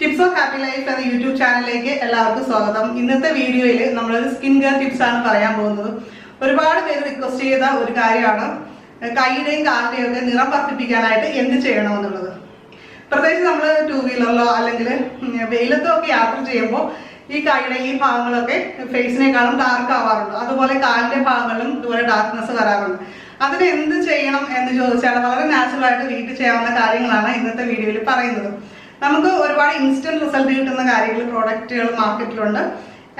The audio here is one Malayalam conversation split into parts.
ടിപ്സ് ഓഫ് ഹാപ്പി ലൈഫ് എന്ന യൂട്യൂബ് ചാനലിലേക്ക് എല്ലാവർക്കും സ്വാഗതം. ഇന്നത്തെ വീഡിയോയിൽ നമ്മളൊരു സ്കിൻ കെയർ ടിപ്സ് ആണ് പറയാൻ പോകുന്നത്. ഒരുപാട് പേര് റിക്വസ്റ്റ് ചെയ്ത ഒരു കാര്യമാണ് കൈയുടെയും കാലിന്റെയും ഒക്കെ നിറം വർദ്ധിപ്പിക്കാനായിട്ട് എന്ത് ചെയ്യണമെന്നുള്ളത്. പ്രത്യേകിച്ച് നമ്മൾ ടൂ വീലറിലോ അല്ലെങ്കിൽ വെയിലത്തോ ഒക്കെ യാത്ര ചെയ്യുമ്പോൾ ഈ കൈയുടെ ഈ ഭാഗങ്ങളൊക്കെ ഫേസിനേക്കാളും ഡാർക്ക് ആവാറുണ്ട്. അതുപോലെ കാലിന്റെ ഭാഗങ്ങളിലും ഇതുപോലെ ഡാർക്ക്നെസ് വരാറുണ്ട്. അതിന് എന്ത് ചെയ്യണം എന്ന് ചോദിച്ചാൽ വളരെ നാച്ചുറലായിട്ട് വീട്ടിൽ ചെയ്യാവുന്ന കാര്യങ്ങളാണ് ഇന്നത്തെ വീഡിയോയിൽ പറയുന്നത്. നമുക്ക് ഒരുപാട് ഇൻസ്റ്റന്റ് റിസൾട്ട് കിട്ടുന്ന കാര്യങ്ങൾ പ്രോഡക്റ്റുകൾ മാർക്കറ്റിലുണ്ട്.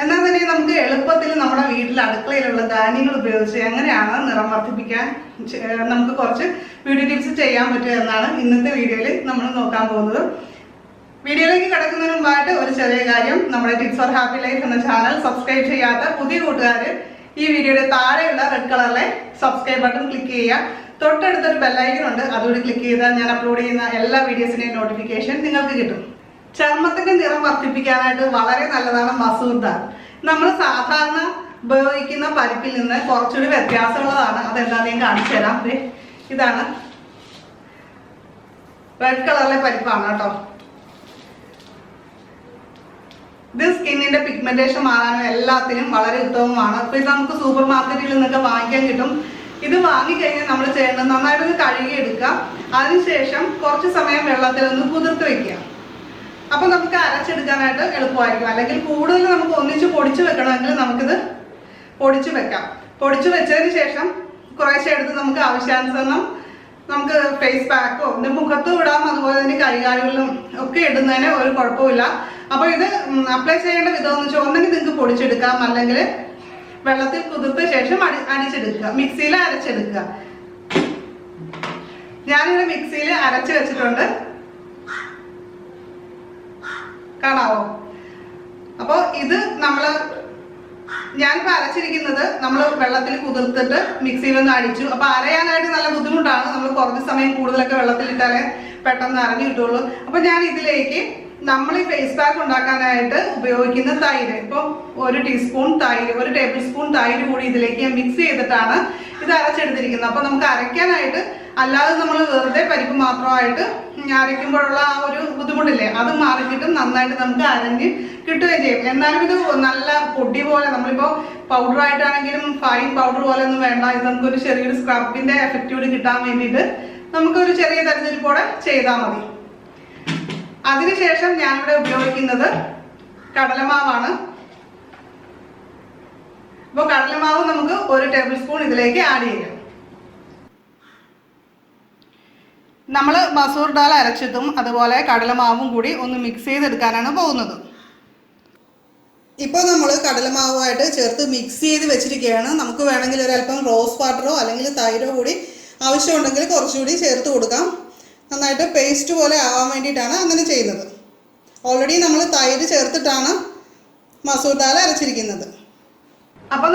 എന്നാൽ തന്നെ നമുക്ക് എളുപ്പത്തിൽ നമ്മുടെ വീട്ടിൽ അടുക്കളയിലുള്ള ധാന്യങ്ങൾ ഉപയോഗിച്ച് എങ്ങനെയാണ് നിറം വർദ്ധിപ്പിക്കാൻ നമുക്ക് കുറച്ച് വീഡിയോ ടിപ്സ് ചെയ്യാൻ പറ്റുക എന്നാണ് ഇന്നത്തെ വീഡിയോയിൽ നമ്മൾ നോക്കാൻ പോകുന്നത്. വീഡിയോയിലേക്ക് കിടക്കുന്നതിന് മുമ്പായിട്ട് ഒരു ചെറിയ കാര്യം, നമ്മുടെ ടിപ്സ് ഫോർ ഹാപ്പി ലൈഫ് എന്ന ചാനൽ സബ്സ്ക്രൈബ് ചെയ്യാത്ത പുതിയ കൂട്ടുകാർ ഈ വീഡിയോയുടെ താഴെയുള്ള റെഡ് കളറിലെ സബ്സ്ക്രൈബ് ബട്ടൺ ക്ലിക്ക് ചെയ്യുക. തൊട്ടടുത്തൊരു ബെല്ലൈക്കൺ ഉണ്ട്, അതുകൂടി ക്ലിക്ക് ചെയ്താൽ ഞാൻ അപ്ലോഡ് ചെയ്യുന്ന എല്ലാ വീഡിയോസിന്റെയും നോട്ടിഫിക്കേഷൻ നിങ്ങൾക്ക് കിട്ടും. ചർമ്മത്തിന്റെ നിറം വർദ്ധിപ്പിക്കാനായിട്ട് വളരെ നല്ലതാണ് മസൂർ ദാൽ. നമ്മൾ സാധാരണ ഉപയോഗിക്കുന്ന പരിപ്പിൽ നിന്ന് കുറച്ചുകൂടി വ്യത്യാസമുള്ളതാണ്. അതെന്താണെന്ന് ഞാൻ കാണിച്ചു തരാം. ഇതാണ് റെഡ് കളറിലെ പരിപ്പാണ് കേട്ടോ. ഇത് സ്കിന്നിന്റെ പിഗ്മെന്റേഷൻ മാറാനും എല്ലാത്തിനും വളരെ ഉത്തമമാണ്. അപ്പൊ ഇത് നമുക്ക് സൂപ്പർ മാർക്കറ്റിൽ നിന്നൊക്കെ വാങ്ങിക്കാൻ കിട്ടും. ഇത് വാങ്ങിക്കഴിഞ്ഞാൽ നമ്മൾ ചെയ്യേണ്ടത് നന്നായിട്ടൊന്ന് കഴുകിയെടുക്കുക. അതിനുശേഷം കുറച്ച് സമയം വെള്ളത്തിൽ ഒന്ന് കുതിർത്ത് വെക്കുക. അപ്പൊ നമുക്ക് അരച്ചെടുക്കാനായിട്ട് എളുപ്പമായിരിക്കും. അല്ലെങ്കിൽ കൂടുതൽ നമുക്ക് ഒന്നിച്ച് പൊടിച്ചു വെക്കണമെങ്കിൽ നമുക്കിത് പൊടിച്ചു വെക്കാം. പൊടിച്ചു വെച്ചതിന് ശേഷം കുറേശ്ശെ എടുത്ത് നമുക്ക് ആവശ്യാനുസരണം നമുക്ക് ഫേസ് പാക്കോ മുഖത്തും ഇടാം, അതുപോലെ തന്നെ കൈകാലുകളിലും ഒക്കെ ഇടുന്നതിന് ഒരു കുഴപ്പമില്ല. അപ്പൊ ഇത് അപ്ലൈ ചെയ്യേണ്ട വിധം എന്ന് വെച്ചാൽ ഒന്നെങ്കിൽ നിങ്ങൾക്ക് പൊടിച്ചെടുക്കാം, അല്ലെങ്കിൽ വെള്ളത്തിൽ കുതിർത്ത ശേഷം അടിച്ചെടുക്കുക, മിക്സിയിൽ അരച്ചെടുക്കുക. ഞാനിവിടെ മിക്സിയിൽ അരച്ച് വെച്ചിട്ടുണ്ട്, കാണാവോ? അപ്പോൾ ഇത് ഞാനിപ്പോൾ അരച്ചിരിക്കുന്നത് നമ്മൾ വെള്ളത്തിൽ കുതിർത്തിട്ട് മിക്സിയിലൊന്ന് അടിച്ചു. അപ്പൊ അരയാനായിട്ട് നല്ല ബുദ്ധിമുട്ടാണ്. നമ്മൾ കുറച്ച് സമയം കൂടുതലൊക്കെ വെള്ളത്തിലിട്ടാലേ പെട്ടെന്ന് അരഞ്ഞു കിട്ടുള്ളൂ. അപ്പൊ ഞാൻ ഇതിലേക്ക് നമ്മൾ ഈ ഫേസ് പാക്ക് ഉണ്ടാക്കാനായിട്ട് ഉപയോഗിക്കുന്ന തൈര്, ഇപ്പോൾ ഒരു ടീസ്പൂൺ തൈര്, ഒരു ടേബിൾ സ്പൂൺ തൈര് കൂടി ഇതിലേക്ക് മിക്സ് ചെയ്തിട്ടാണ് ഇത് അരച്ചെടുത്തിരിക്കുന്നത്. അപ്പൊ നമുക്ക് അരയ്ക്കാനായിട്ട് അല്ലാതെ നമ്മൾ വെറുതെ പരിപ്പ് മാത്രമായിട്ട് അരയ്ക്കുമ്പോഴുള്ള ആ ഒരു ബുദ്ധിമുട്ടില്ലേ, അത് മാറിക്കിട്ടും നന്നായിട്ട് നമുക്ക് അരഞ്ഞ് കിട്ടുകയും ചെയ്യും. എന്നാലും ഇത് നല്ല പൊടി പോലെ, നമ്മളിപ്പോൾ പൗഡർ ആയിട്ടാണെങ്കിലും ഫൈൻ പൗഡർ പോലെ ഒന്നും വേണ്ട. ഇത് നമുക്കൊരു ചെറിയൊരു സ്ക്രബിന്റെ എഫക്റ്റ് കൂടി കിട്ടാൻ വേണ്ടിയിട്ട് നമുക്കൊരു ചെറിയ തരത്തിരിപ്പോടെ ചെയ്താൽ മതി. അതിനുശേഷം ഞാനിവിടെ ഉപയോഗിക്കുന്നത് കടലമാവാണ്. അപ്പോൾ കടലമാവ് നമുക്ക് ഒരു ടേബിൾ സ്പൂൺ ഇതിലേക്ക് ആഡ് ചെയ്യാം. നമ്മൾ മസൂർ ദാൽ അരച്ചിട്ടും അതുപോലെ കടലമാവും കൂടി ഒന്ന് മിക്സ് ചെയ്തെടുക്കാനാണ് പോകുന്നത്. ഇപ്പോൾ നമ്മൾ കടലമാവുമായിട്ട് ചേർത്ത് മിക്സ് ചെയ്ത് വെച്ചിരിക്കുകയാണ്. നമുക്ക് വേണമെങ്കിൽ ഒരല്പം റോസ് വാട്ടറോ അല്ലെങ്കിൽ തൈരോ കൂടി ആവശ്യമുണ്ടെങ്കിൽ കുറച്ചുകൂടി ചേർത്ത് കൊടുക്കാം. നന്നായിട്ട് പേസ്റ്റ് പോലെ ആവാൻ വേണ്ടിയിട്ടാണ് അങ്ങനെ ചെയ്യുന്നത്. ഓൾറെഡി നമ്മൾ തൈര് ചേർത്തിട്ടാണ് മസൂർ ദാൽ അരച്ചിരിക്കുന്നത്. അപ്പോൾ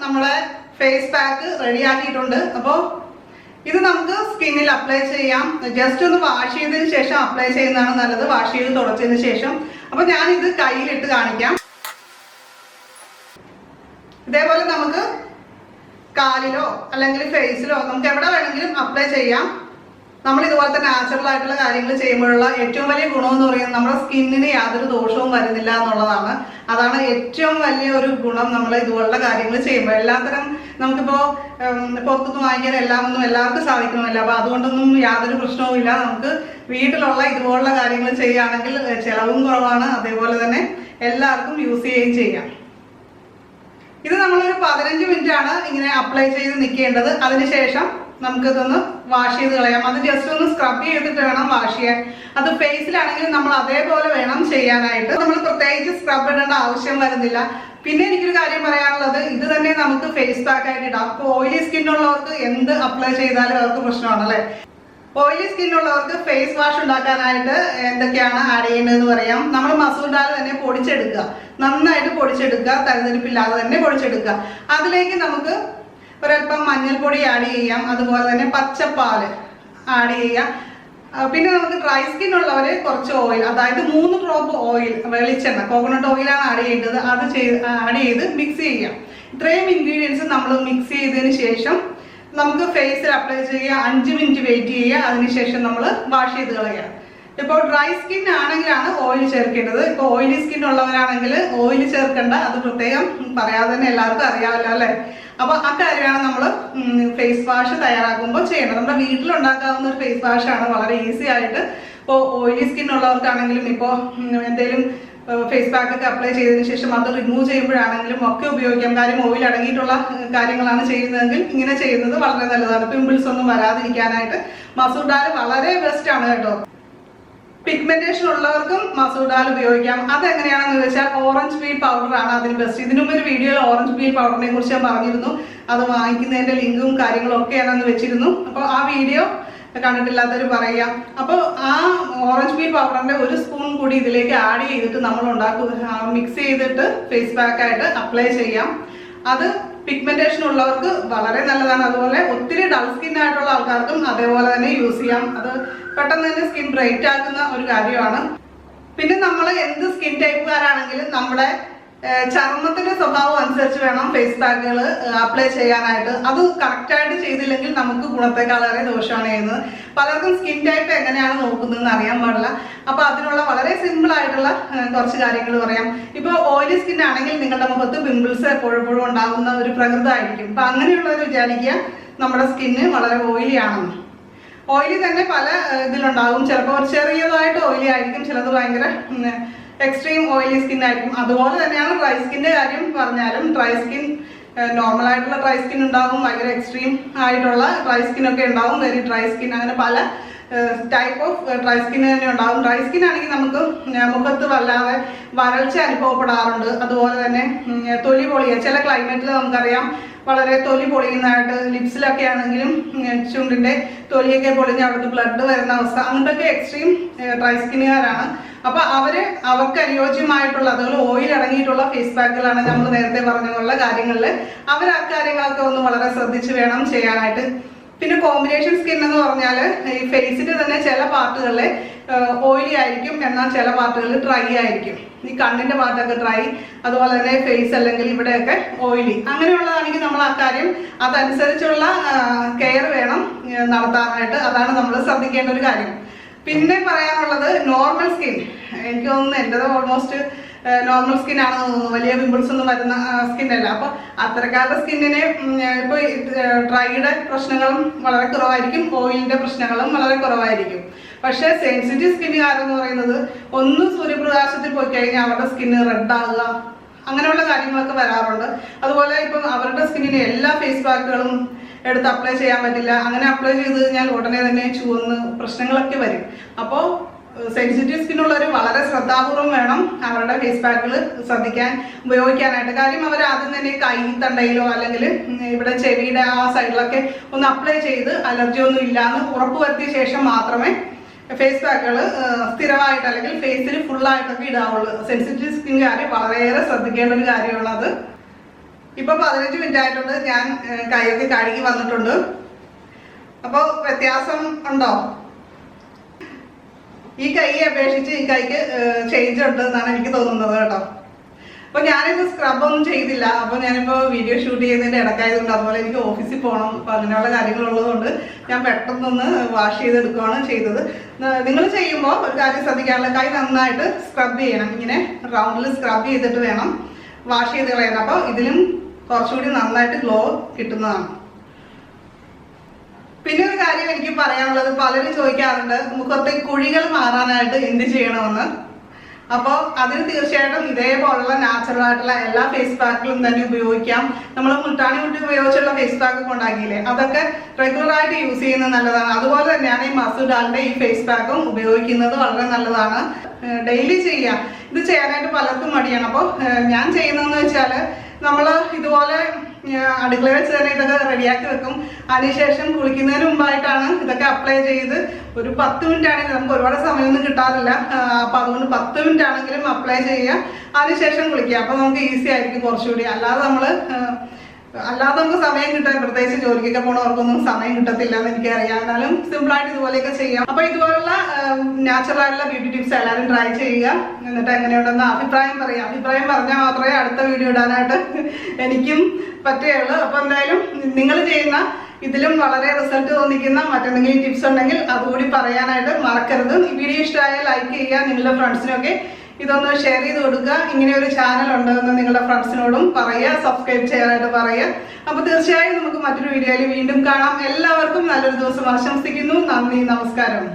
നമ്മളെ ഫേസ് പാക്ക് റെഡി ആക്കിയിട്ടുണ്ട്. അപ്പോൾ ഇത് നമുക്ക് സ്കിന്നിൽ അപ്ലൈ ചെയ്യാം. ജസ്റ്റ് ഒന്ന് വാഷ് ചെയ്തതിന് ശേഷം അപ്ലൈ ചെയ്യുന്നതാണ് നല്ലത്, വാഷ് ചെയ്ത് തുടച്ചതിന് ശേഷം. അപ്പോൾ ഞാനിത് കയ്യിലിട്ട് കാണിക്കാം. ഇതേപോലെ നമുക്ക് കാലിലോ അല്ലെങ്കിൽ ഫേസിലോ നമുക്ക് എവിടെ വേണമെങ്കിലും അപ്ലൈ ചെയ്യാം. നമ്മൾ ഇതുപോലത്തെ നാച്ചുറൽ ആയിട്ടുള്ള കാര്യങ്ങൾ ചെയ്യുമ്പോഴുള്ള ഏറ്റവും വലിയ ഗുണമെന്ന് പറയുന്നത് നമ്മുടെ സ്കിന്നിന് യാതൊരു ദോഷവും വരുന്നില്ല എന്നുള്ളതാണ്. അതാണ് ഏറ്റവും വലിയ ഒരു ഗുണം നമ്മൾ ഇതുപോലുള്ള കാര്യങ്ങൾ ചെയ്യുമ്പോൾ. എല്ലാത്തരം നമുക്കിപ്പോൾ പുറത്തുനിന്ന് വാങ്ങിക്കാൻ എല്ലാവർക്കും സാധിക്കണമല്ല. അപ്പോൾ അതുകൊണ്ടൊന്നും യാതൊരു പ്രശ്നവുമില്ല. നമുക്ക് വീട്ടിലുള്ള ഇതുപോലുള്ള കാര്യങ്ങൾ ചെയ്യുകയാണെങ്കിൽ ചിലവും കുറവാണ്, അതേപോലെ തന്നെ എല്ലാവർക്കും യൂസ് ചെയ്യുകയും ചെയ്യാം. ഇത് നമ്മളൊരു 15 മിനിറ്റ് ആണ് ഇങ്ങനെ അപ്ലൈ ചെയ്ത് നിൽക്കേണ്ടത്. അതിനുശേഷം നമുക്കിതൊന്ന് വാഷ് ചെയ്ത് കളയാം. അത് ജസ്റ്റ് ഒന്ന് സ്ക്രബ് ചെയ്തിട്ട് വേണം വാഷ് ചെയ്യാൻ. അത് ഫേസിലാണെങ്കിൽ നമ്മൾ അതേപോലെ വേണം ചെയ്യാനായിട്ട്. നമ്മൾ പ്രത്യേകിച്ച് സ്ക്രബ് ഇടേണ്ട ആവശ്യം വരുന്നില്ല. പിന്നെ എനിക്കൊരു കാര്യം പറയാനുള്ളത്, ഇത് തന്നെ നമുക്ക് ഫേസ് പാക്ക് ആയിട്ട് ഇടാം. അപ്പോൾ ഓയിലി സ്കിന്നുള്ളവർക്ക് എന്ത് അപ്ലൈ ചെയ്താലും അവർക്ക് പ്രശ്നമാണ് അല്ലേ. ഓയിലി സ്കിന്നുള്ളവർക്ക് ഫേസ് വാഷ് ഉണ്ടാക്കാനായിട്ട് എന്തൊക്കെയാണ് ആഡ് ചെയ്യേണ്ടതെന്ന് പറയാം. നമ്മൾ മസൂർ ദാൽ തന്നെ പൊടിച്ചെടുക്കുക, നന്നായിട്ട് പൊടിച്ചെടുക്കുക, തരിതരിപ്പില്ലാതെ തന്നെ പൊടിച്ചെടുക്കുക. അതിലേക്ക് നമുക്ക് ഒരല്പം മഞ്ഞൾപ്പൊടി ആഡ് ചെയ്യാം, അതുപോലെ തന്നെ പച്ചപ്പാല് ആഡ് ചെയ്യാം. പിന്നെ നമുക്ക് ഡ്രൈ സ്കിൻ ഉള്ളവർ കുറച്ച് ഓയിൽ, അതായത് 3 ഡ്രോപ്പ് ഓയിൽ, വെളിച്ചെണ്ണ, കോക്കനട്ട് ഓയിലാണ് ആഡ് ചെയ്യേണ്ടത്. അത് ആഡ് ചെയ്ത് മിക്സ് ചെയ്യാം. ഇത്രയും ഇൻഗ്രീഡിയൻസ് നമ്മൾ മിക്സ് ചെയ്തതിന് ശേഷം നമുക്ക് ഫേസിൽ അപ്ലൈ ചെയ്യുക, 5 മിനിറ്റ് വെയിറ്റ് ചെയ്യുക. അതിനുശേഷം നമ്മൾ വാഷ് ചെയ്ത് കളയുക. ഇപ്പോൾ ഡ്രൈ സ്കിൻ ആണെങ്കിലാണ് ഓയിൽ ഓയിൽ ചേർക്കേണ്ടത്. ഇപ്പോൾ ഓയിലി സ്കിൻ ഉള്ളവരാണെങ്കിൽ ഓയിൽ ചേർക്കേണ്ട, അത് പ്രത്യേകം പറയാതെ തന്നെ എല്ലാവർക്കും അറിയാമല്ലോ അല്ലേ. അപ്പോൾ ആ കാര്യമാണ് നമ്മൾ ഫേസ് വാഷ് തയ്യാറാക്കുമ്പോൾ ചെയ്യണം. നമ്മുടെ വീട്ടിലുണ്ടാക്കാവുന്ന ഒരു ഫേസ് വാഷാണ്, വളരെ ഈസി ആയിട്ട്. ഇപ്പോൾ ഓയിലി സ്കിൻ ഉള്ളവർക്കാണെങ്കിലും ഇപ്പോൾ എന്തെങ്കിലും ഫേസ് പാക്ക് ഒക്കെ അപ്ലൈ ചെയ്തതിന് ശേഷം അത് റിമൂവ് ചെയ്യുമ്പോഴാണെങ്കിലും ഒക്കെ ഉപയോഗിക്കാം. കാര്യം ഓയിൽ അടങ്ങിയിട്ടുള്ള കാര്യങ്ങളാണ് ചെയ്യുന്നതെങ്കിൽ ഇങ്ങനെ ചെയ്യുന്നത് വളരെ നല്ലതാണ്. പിമ്പിൾസ് ഒന്നും വരാതിരിക്കാനായിട്ട് മസൂർ ദാൽ വളരെ ബെസ്റ്റ് ആണ് കേട്ടോ. പിഗ്മെന്റേഷൻ ഉള്ളവർക്കും മസൂർ ദാൽ ഉപയോഗിക്കാം. അതെങ്ങനെയാണെന്ന് വെച്ചാൽ ഓറഞ്ച് പീൽ പൗഡർ ആണ് അതിന് ബെസ്റ്റ്. ഇതിനു മുമ്പ് ഒരു വീഡിയോയിൽ ഓറഞ്ച് പീൽ പൗഡറിനെ കുറിച്ച് ഞാൻ പറഞ്ഞിരുന്നു. അത് വാങ്ങിക്കുന്നതിന്റെ ലിങ്കും കാര്യങ്ങളും ഒക്കെയാണെന്ന് വെച്ചിരുന്നു. അപ്പോൾ ആ വീഡിയോ കണ്ടിട്ടില്ലാത്തവർ പറയാം. അപ്പോൾ ആ ഓറഞ്ച് പീൽ പൗഡറിന്റെ 1 സ്പൂൺ കൂടി ഇതിലേക്ക് ആഡ് ചെയ്തിട്ട് നമ്മൾ മിക്സ് ചെയ്തിട്ട് ഫേസ് പാക്ക് ആയിട്ട് അപ്ലൈ ചെയ്യാം. അത് പിഗ്മെന്റേഷൻ ഉള്ളവർക്ക് വളരെ നല്ലതാണ്. അതുപോലെ ഒത്തിരി ഡൾ സ്കിൻ ആയിട്ടുള്ള ആൾക്കാർക്കും അതേപോലെ തന്നെ യൂസ് ചെയ്യാം. അത് പെട്ടെന്ന് തന്നെ സ്കിൻ ബ്രൈറ്റ് ആക്കുന്ന ഒരു കാര്യമാണ്. പിന്നെ നമ്മൾ എന്ത് സ്കിൻ ടൈപ്പുകാരാണെങ്കിലും നമ്മുടെ ചർമ്മത്തിന്റെ സ്വഭാവം അനുസരിച്ച് വേണം ഫേസ് പാക്കുകൾ അപ്ലൈ ചെയ്യാനായിട്ട്. അത് കറക്റ്റായിട്ട് ചെയ്തില്ലെങ്കിൽ നമുക്ക് ഗുണത്തെക്കാളേറെ ദോഷമാണ് ചെയ്യുന്നത്. പലർക്കും സ്കിൻ ടൈപ്പ് എങ്ങനെയാണ് നോക്കുന്നതെന്ന് അറിയാൻ പാടില്ല. അപ്പോൾ അതിനുള്ള വളരെ സിമ്പിൾ ആയിട്ടുള്ള കുറച്ച് കാര്യങ്ങൾ പറയാം. ഇപ്പോൾ ഓയിലി സ്കിൻ ആണെങ്കിൽ നിങ്ങളുടെ മുഖത്ത് പിമ്പിൾസ് എപ്പോഴും ഉണ്ടാകുന്ന ഒരു പ്രകൃതമായിരിക്കും. അപ്പം അങ്ങനെയുള്ളവർ വിചാരിക്കുക നമ്മുടെ സ്കിന്ന് വളരെ ഓയിലി ആണെന്ന്. ഓയിലി തന്നെ പല ഇതിലുണ്ടാകും. ചിലപ്പോൾ ചെറിയതായിട്ട് ഓയിലി ആയിരിക്കും, ചിലത് ഭയങ്കര എക്സ്ട്രീം ഓയിലി സ്കിൻ ആയിരിക്കും. അതുപോലെ തന്നെയാണ് ഡ്രൈ സ്കിൻ്റെ കാര്യം പറഞ്ഞാലും. ഡ്രൈ സ്കിൻ നോർമൽ ആയിട്ടുള്ള ഡ്രൈ സ്കിൻ ഉണ്ടാകും, ഭയങ്കര എക്സ്ട്രീം ആയിട്ടുള്ള ഡ്രൈ സ്കിൻ ഒക്കെ ഉണ്ടാകും, വെരി ഡ്രൈ സ്കിൻ, അങ്ങനെ പല ടൈപ്പ് ഓഫ് ഡ്രൈ സ്കിൻ തന്നെ ഉണ്ടാകും. ഡ്രൈ സ്കിൻ ആണെങ്കിൽ നമുക്ക് മുഖത്ത് വല്ലാതെ വരൾച്ച അനുഭവപ്പെടാറുണ്ട്. അതുപോലെ തന്നെ തൊലി പൊളിയുക, ചില ക്ലൈമറ്റിൽ നമുക്കറിയാം വളരെ തൊലി പൊളിയുന്നതായിട്ട്. ലിപ്സിലൊക്കെ ആണെങ്കിലും ചുണ്ടിൻ്റെ തൊലിയൊക്കെ പൊളിഞ്ഞ് അവിടുത്തെ ബ്ലഡ് വരുന്ന അവസ്ഥ, അങ്ങനത്തെയൊക്കെ എക്സ്ട്രീം ഡ്രൈ സ്കിന്നുകാരാണ്. അപ്പോൾ അവർക്ക് അനുയോജ്യമായിട്ടുള്ള അതുപോലെ ഓയിൽ അടങ്ങിയിട്ടുള്ള ഫേസ് പാക്കുകളാണ് നമ്മൾ നേരത്തെ പറഞ്ഞുള്ള കാര്യങ്ങളിൽ. അവർ ആ കാര്യങ്ങളൊക്കെ ഒന്ന് വളരെ ശ്രദ്ധിച്ച് വേണം ചെയ്യാനായിട്ട്. പിന്നെ കോമ്പിനേഷൻ സ്കിൻ എന്ന് പറഞ്ഞാൽ ഈ ഫേസിന്റെ തന്നെ ചില പാർട്ടുകളിൽ ഓയിലി ആയിരിക്കും, എന്നാൽ ചില പാർട്ടുകളിൽ ഡ്രൈ ആയിരിക്കും. ഈ കണ്ണിന്റെ പാർട്ടൊക്കെ ഡ്രൈ, അതുപോലെ തന്നെ ഫേസ് അല്ലെങ്കിൽ ഇവിടെയൊക്കെ ഓയിലി. അങ്ങനെയുള്ളതാണെങ്കിൽ നമ്മൾ ആ കാര്യം അതനുസരിച്ചുള്ള കെയർ വേണം നടത്താനായിട്ട്. അതാണ് നമ്മൾ ശ്രദ്ധിക്കേണ്ട ഒരു കാര്യം. പിന്നെ പറയാനുള്ളത് നോർമൽ സ്കിൻ. എനിക്ക് തോന്നുന്നു എൻ്റെത് ഓൾമോസ്റ്റ് നോർമൽ സ്കിൻ ആണെന്ന് തോന്നുന്നു, വലിയ പിമ്പിൾസ് ഒന്നും വരുന്ന സ്കിൻ അല്ല. അപ്പോൾ അത്തരക്കാരുടെ സ്കിന്നിന് ഇപ്പോൾ ഡ്രൈയുടെ പ്രശ്നങ്ങളും വളരെ കുറവായിരിക്കും, ഓയിലിന്റെ പ്രശ്നങ്ങളും വളരെ കുറവായിരിക്കും. പക്ഷേ സെൻസിറ്റീവ് സ്കിന്നുകാരെന്ന് പറയുന്നത് ഒന്ന് സൂര്യപ്രകാശത്തിൽ പോയി കഴിഞ്ഞാൽ അവരുടെ സ്കിന്ന് റെഡ് ആകുക, അങ്ങനെയുള്ള കാര്യങ്ങളൊക്കെ വരാറുണ്ട്. അതുപോലെ ഇപ്പം അവരുടെ സ്കിന്നിന് എല്ലാ ഫേസ് പാക്കുകളും എടുത്ത് അപ്ലൈ ചെയ്യാൻ പറ്റില്ല. അങ്ങനെ അപ്ലൈ ചെയ്ത് കഴിഞ്ഞാൽ ഉടനെ തന്നെ ചുവന്ന് പ്രശ്നങ്ങളൊക്കെ വരും. അപ്പോൾ സെൻസിറ്റീവ് സ്കിന്നുള്ളവർ വളരെ ശ്രദ്ധാപൂർവം വേണം അവരുടെ ഫേസ് പാക്കുകൾ ഉപയോഗിക്കാനായിട്ട്. കാര്യം അവർ ആദ്യം തന്നെ കൈ തണ്ടയിലോ അല്ലെങ്കിൽ ഇവിടെ ചെവിയുടെ ആ സൈഡിലൊക്കെ ഒന്ന് അപ്ലൈ ചെയ്ത് അലർജി ഒന്നും ഇല്ലാന്ന് ഉറപ്പുവരുത്തിയ ശേഷം മാത്രമേ ഫേസ് പാക്കുകൾ സ്ഥിരമായിട്ട് അല്ലെങ്കിൽ ഫേസിൽ ഫുള്ളായിട്ടൊക്കെ ഇടാവുള്ളൂ. സെൻസിറ്റീവ് സ്കിന്നുകാർ വളരെയേറെ ശ്രദ്ധിക്കേണ്ട ഒരു കാര്യമുള്ളത്. ഇപ്പൊ 15 മിനിറ്റ് ആയിട്ടുണ്ട്, ഞാൻ കൈയൊക്കെ കഴുകി വന്നിട്ടുണ്ട്. അപ്പോൾ വ്യത്യാസം ഉണ്ടോ? ഈ കൈയെ അപേക്ഷിച്ച് ഈ കൈക്ക് ചേഞ്ച് ഉണ്ട് എന്നാണ് എനിക്ക് തോന്നുന്നത് കേട്ടോ. അപ്പോൾ ഞാനിപ്പോൾ സ്ക്രബൊന്നും ചെയ്തില്ല. അപ്പോൾ ഞാനിപ്പോൾ വീഡിയോ ഷൂട്ട് ചെയ്യുന്നതിൻ്റെ ഇടക്കായതുകൊണ്ട്, അതുപോലെ എനിക്ക് ഓഫീസിൽ പോകണം, അപ്പോൾ അങ്ങനെയുള്ള കാര്യങ്ങളുള്ളതുകൊണ്ട് ഞാൻ പെട്ടെന്നൊന്ന് വാഷ് ചെയ്തെടുക്കുകയാണ് ചെയ്തത്. നിങ്ങൾ ചെയ്യുമ്പോൾ ഒരു കാര്യം ശ്രദ്ധിക്കാനുള്ള, കൈ നന്നായിട്ട് സ്ക്രബ് ചെയ്യണം. ഇങ്ങനെ റൗണ്ടിൽ സ്ക്രബ് ചെയ്തിട്ട് വേണം വാഷ് ചെയ്ത് കളയണം. അപ്പോൾ ഇതിലും കുറച്ചുകൂടി നന്നായിട്ട് ഗ്ലോ കിട്ടുന്നതാണ്. പിന്നെ ഒരു കാര്യം എനിക്ക് പറയാനുള്ളത്, പലരും ചോദിക്കാറുണ്ട് മുഖത്തെ കുഴികൾ മാറാനായിട്ട് എന്ത് ചെയ്യണമെന്ന്. അപ്പോൾ അതിന് തീർച്ചയായിട്ടും ഇതേപോലുള്ള നാച്ചുറൽ ആയിട്ടുള്ള എല്ലാ ഫേസ് പാക്കുകളും തന്നെ ഉപയോഗിക്കാം. നമ്മൾ മുൾട്ടാണി മുട്ടി ഉപയോഗിച്ചുള്ള ഫേസ് പാക്ക് ഒക്കെ ഉണ്ടാക്കിയില്ലേ, അതൊക്കെ റെഗുലറായിട്ട് യൂസ് ചെയ്യുന്നത് നല്ലതാണ്. അതുപോലെ തന്നെയാണ് ഈ മസൂർ ദാലിന്റെ ഈ ഫേസ് പാക്കും ഉപയോഗിക്കുന്നത് വളരെ നല്ലതാണ്. ഡെയിലി ചെയ്യാം. ഇത് ചെയ്യാനായിട്ട് പലർക്കും മടിയാണ്. അപ്പോൾ ഞാൻ ചെയ്യുന്നതെന്ന് വെച്ചാൽ നമ്മൾ ഇതുപോലെ അടുക്കള വെച്ച് തന്നെ ഇതൊക്കെ റെഡിയാക്കി വെക്കും. അതിനുശേഷം കുളിക്കുന്നതിന് മുമ്പായിട്ടാണ് ഇതൊക്കെ അപ്ലൈ ചെയ്ത് ഒരു 10 മിനിറ്റ് ആണെങ്കിൽ, നമുക്ക് ഒരുപാട് സമയമൊന്നും കിട്ടാറില്ല, അപ്പോൾ അതുകൊണ്ട് 10 മിനിറ്റ് ആണെങ്കിലും അപ്ലൈ ചെയ്യുക, അതിനുശേഷം കുളിക്കുക. അപ്പോൾ നമുക്ക് ഈസി ആയിരിക്കും കുറച്ചുകൂടി. അല്ലാതെ നമ്മൾ അല്ലാതെ നമുക്ക് സമയം കിട്ടാൻ, പ്രത്യേകിച്ച് ജോലിക്കൊക്കെ പോണവർക്കൊന്നും സമയം കിട്ടത്തില്ല എന്ന് എനിക്കറിയാം. എന്നാലും സിമ്പിളായിട്ട് ഇതുപോലെയൊക്കെ ചെയ്യാം. അപ്പൊ ഇതുപോലുള്ള നാച്ചുറൽ ആയിട്ടുള്ള ബ്യൂട്ടി ടിപ്സ് എല്ലാവരും ട്രൈ ചെയ്യുക. എന്നിട്ട് എങ്ങനെയുണ്ടെന്ന് അഭിപ്രായം പറയാം. അഭിപ്രായം പറഞ്ഞാൽ മാത്രമേ അടുത്ത വീഡിയോ ഇടാനായിട്ട് എനിക്കും പറ്റുകയുള്ളൂ. അപ്പൊ എന്തായാലും നിങ്ങൾ ചെയ്യുന്ന ഇതിലും വളരെ റിസൾട്ട് തോന്നിക്കുന്ന മറ്റെന്തെങ്കിലും ടിപ്സ് ഉണ്ടെങ്കിൽ അതുകൂടി പറയാനായിട്ട് മറക്കരുത്. ഈ വീഡിയോ ഇഷ്ടമായ ലൈക്ക് ചെയ്യുക, നിങ്ങളുടെ ഫ്രണ്ട്സിനൊക്കെ ഇതൊന്ന് ഷെയർ ചെയ്ത് കൊടുക്കുക. ഇങ്ങനെ ഒരു ചാനൽ ഉണ്ടെന്ന് നിങ്ങളുടെ ഫ്രണ്ട്സിനോടും പറയുക, സബ്സ്ക്രൈബ് ചെയ്യാനായിട്ട് പറയുക. അപ്പോൾ തീർച്ചയായും നമുക്ക് മറ്റൊരു വീഡിയോയിൽ വീണ്ടും കാണാം. എല്ലാവർക്കും നല്ലൊരു ദിവസം ആശംസിക്കുന്നു. നന്ദി, നമസ്കാരം.